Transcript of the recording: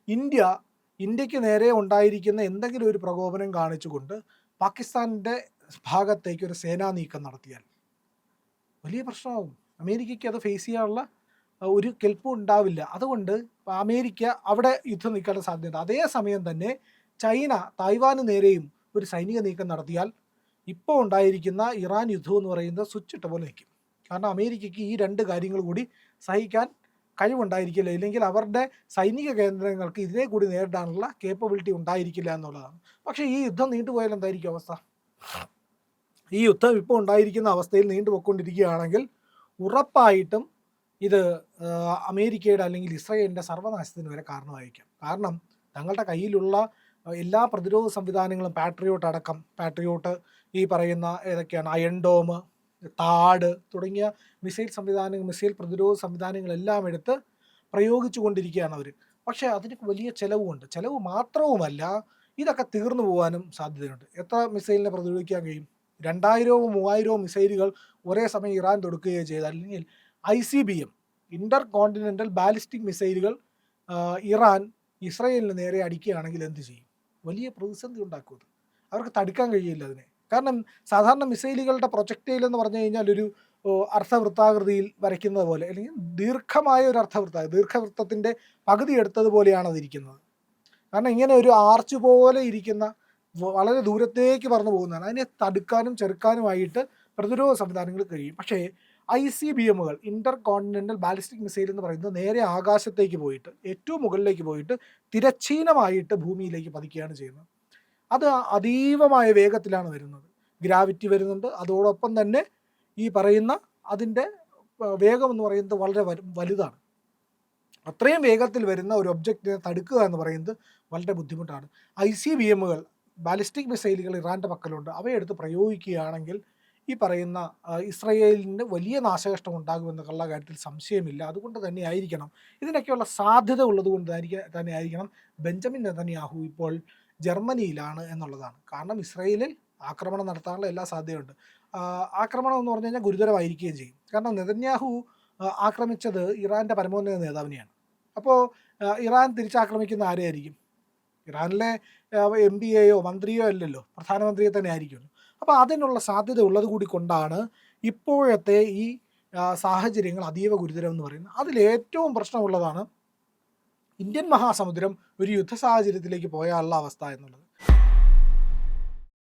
ഇന്ത്യക്ക് നേരെ ഉണ്ടായിരിക്കുന്ന എന്തെങ്കിലും ഒരു പ്രകോപനം കാണിച്ചുകൊണ്ട് പാകിസ്ഥാൻ്റെ ഭാഗത്തേക്ക് ഒരു സേനാ നീക്കം നടത്തിയാൽ വലിയ പ്രശ്നമാകും. അമേരിക്കയ്ക്ക് അത് ഫേസ് ചെയ്യാനുള്ള ഒരു കെൽപ്പും ഉണ്ടാവില്ല. അതുകൊണ്ട് അമേരിക്ക അവിടെ യുദ്ധം നീക്കാനുള്ള സാധ്യത. അതേസമയം തന്നെ ചൈന തായ്വാന് നേരെയും ഒരു സൈനിക നീക്കം നടത്തിയാൽ ഇപ്പോൾ ഉണ്ടായിരിക്കുന്ന ഇറാൻ യുദ്ധം എന്ന് പറയുന്നത് സ്വിച്ച് ഇട്ട പോലെ നിൽക്കും. കാരണം അമേരിക്കയ്ക്ക് ഈ രണ്ട് കാര്യങ്ങൾ കൂടി സഹിക്കാൻ കഴിവുണ്ടായിരിക്കില്ല, ഇല്ലെങ്കിൽ അവരുടെ സൈനിക കേന്ദ്രങ്ങൾക്ക് ഇതിനെ കൂടി നേരിടാനുള്ള കേപ്പബിലിറ്റി ഉണ്ടായിരിക്കില്ല എന്നുള്ളതാണ്. പക്ഷേ ഈ യുദ്ധം നീണ്ടുപോയാൽ എന്തായിരിക്കും അവസ്ഥ? ഈ യുദ്ധം ഇപ്പോൾ ഉണ്ടായിരിക്കുന്ന അവസ്ഥയിൽ നീണ്ടുപോയിക്കൊണ്ടിരിക്കുകയാണെങ്കിൽ ഉറപ്പായിട്ടും ഇത് അമേരിക്കയുടെ അല്ലെങ്കിൽ ഇസ്രായേലിൻ്റെ സർവനാശത്തിന് വരെ കാരണമായിരിക്കാം. കാരണം തങ്ങളുടെ കയ്യിലുള്ള എല്ലാ പ്രതിരോധ സംവിധാനങ്ങളും പാട്രിയോട്ട് ഈ പറയുന്ന ഏതൊക്കെയാണ്, അയൺ ഡോം, താഡ് തുടങ്ങിയ മിസൈൽ പ്രതിരോധ സംവിധാനങ്ങളെല്ലാം എടുത്ത് പ്രയോഗിച്ചു കൊണ്ടിരിക്കുകയാണ് അവർ. പക്ഷേ അതിന് വലിയ ചിലവുമുണ്ട്. ചിലവ് മാത്രവുമല്ല, ഇതൊക്കെ തീർന്നു പോകാനും സാധ്യതയുണ്ട്. എത്ര മിസൈലിനെ പ്രതിരോധിക്കാൻ കഴിയും? 2000-ഓ 3000-ഓ മിസൈലുകൾ ഒരേ സമയം ഇറാൻ തൊടുക്കുകയോ ചെയ്താൽ, അല്ലെങ്കിൽ ICBM ഇൻ്റർ കോണ്ടിനെൻ്റൽ ബാലിസ്റ്റിക് മിസൈലുകൾ ഇറാൻ ഇസ്രായേലിന് നേരെ അടിക്കുകയാണെങ്കിൽ എന്ത് ചെയ്യും? വലിയ പ്രതിസന്ധി ഉണ്ടാക്കും. അവർക്ക് തടുക്കാൻ കഴിയില്ല അതിനെ. കാരണം സാധാരണ മിസൈലുകളുടെ പ്രൊജക്റ്റൈൽ എന്ന് പറഞ്ഞു കഴിഞ്ഞാൽ ഒരു അർദ്ധവൃത്താകൃതിയിൽ വരയ്ക്കുന്നത് പോലെ, അല്ലെങ്കിൽ ദീർഘമായ ഒരു ദീർഘവൃത്തത്തിൻ്റെ പകുതി എടുത്തതുപോലെയാണ് അതിരിക്കുന്നത്. കാരണം ഇങ്ങനെ ഒരു ആർച്ച് പോലെ ഇരിക്കുന്ന വളരെ ദൂരത്തേക്ക് പറന്നു പോകുന്നതാണ്. അതിനെ തടുക്കാനും ചെറുക്കാനുമായിട്ട് പ്രതിരോധ സംവിധാനങ്ങൾ കഴിയും. പക്ഷേ ICBMകൾ ഇൻ്റർ കോണ്ടിനെൻ്റൽ ബാലിസ്റ്റിക് മിസൈൽ എന്ന് പറയുന്നത് നേരെ ആകാശത്തേക്ക് പോയിട്ട് ഏറ്റവും മുകളിലേക്ക് പോയിട്ട് തിരശ്ചീനമായിട്ട് ഭൂമിയിലേക്ക് പതിക്കുകയാണ് ചെയ്യുന്നത്. അത് അതീവമായ വേഗത്തിലാണ് വരുന്നത്. ഗ്രാവിറ്റി വരുന്നുണ്ട്. അതോടൊപ്പം തന്നെ ഈ പറയുന്ന അതിൻ്റെ വേഗം എന്ന് പറയുന്നത് വളരെ വലുതാണ്. അത്രയും വേഗത്തിൽ വരുന്ന ഒരു ഒബ്ജക്റ്റിനെ തടുക്കുക എന്ന് പറയുന്നത് വളരെ ബുദ്ധിമുട്ടാണ്. ICBMകൾ ബാലിസ്റ്റിക് മിസൈലുകൾ ഇറാൻ്റെ പക്കലുണ്ട്. അവയെടുത്ത് പ്രയോഗിക്കുകയാണെങ്കിൽ ഈ പറയുന്ന ഇസ്രായേലിന് വലിയ നാശനഷ്ടം ഉണ്ടാകുമെന്നുള്ള കാര്യത്തിൽ സംശയമില്ല. അതുകൊണ്ട് തന്നെ ആയിരിക്കണം, ഇതിനൊക്കെയുള്ള സാധ്യത ഉള്ളതുകൊണ്ട് തന്നെ ആയിരിക്കണം ബെഞ്ചമിൻ നെതന്യാഹു ഇപ്പോൾ ജർമ്മനിയിലാണ് എന്നുള്ളതാണ്. കാരണം ഇസ്രായേലിൽ ആക്രമണം നടത്താനുള്ള എല്ലാ സാധ്യതയുണ്ട്. ആക്രമണം എന്ന് പറഞ്ഞു കഴിഞ്ഞാൽ ഗുരുതരമായിരിക്കുകയും ചെയ്യും. കാരണം നെതന്യാഹു ആക്രമിച്ചത് ഇറാൻ്റെ പരമോന്നത നേതാവിനെയാണ്. അപ്പോൾ ഇറാൻ തിരിച്ചാക്രമിക്കുന്ന ആരെയായിരിക്കും? ഇറാനിലെ MPയെയോ മന്ത്രിയോ അല്ലല്ലോ, പ്രധാനമന്ത്രിയെ തന്നെ ആയിരിക്കുമല്ലോ. അപ്പോൾ അതിനുള്ള സാധ്യത ഉള്ളത് കൂടി കൊണ്ടാണ് ഇപ്പോഴത്തെ ഈ സാഹചര്യങ്ങൾ അതീവ ഗുരുതരം എന്ന് പറയുന്നത്. അതിലേറ്റവും പ്രശ്നമുള്ളതാണ് ഇന്ത്യൻ മഹാസമുദ്രം ഒരു യുദ്ധ സാഹചര്യത്തിലേക്ക് പോയാലുള്ള അവസ്ഥ എന്നുള്ളത്.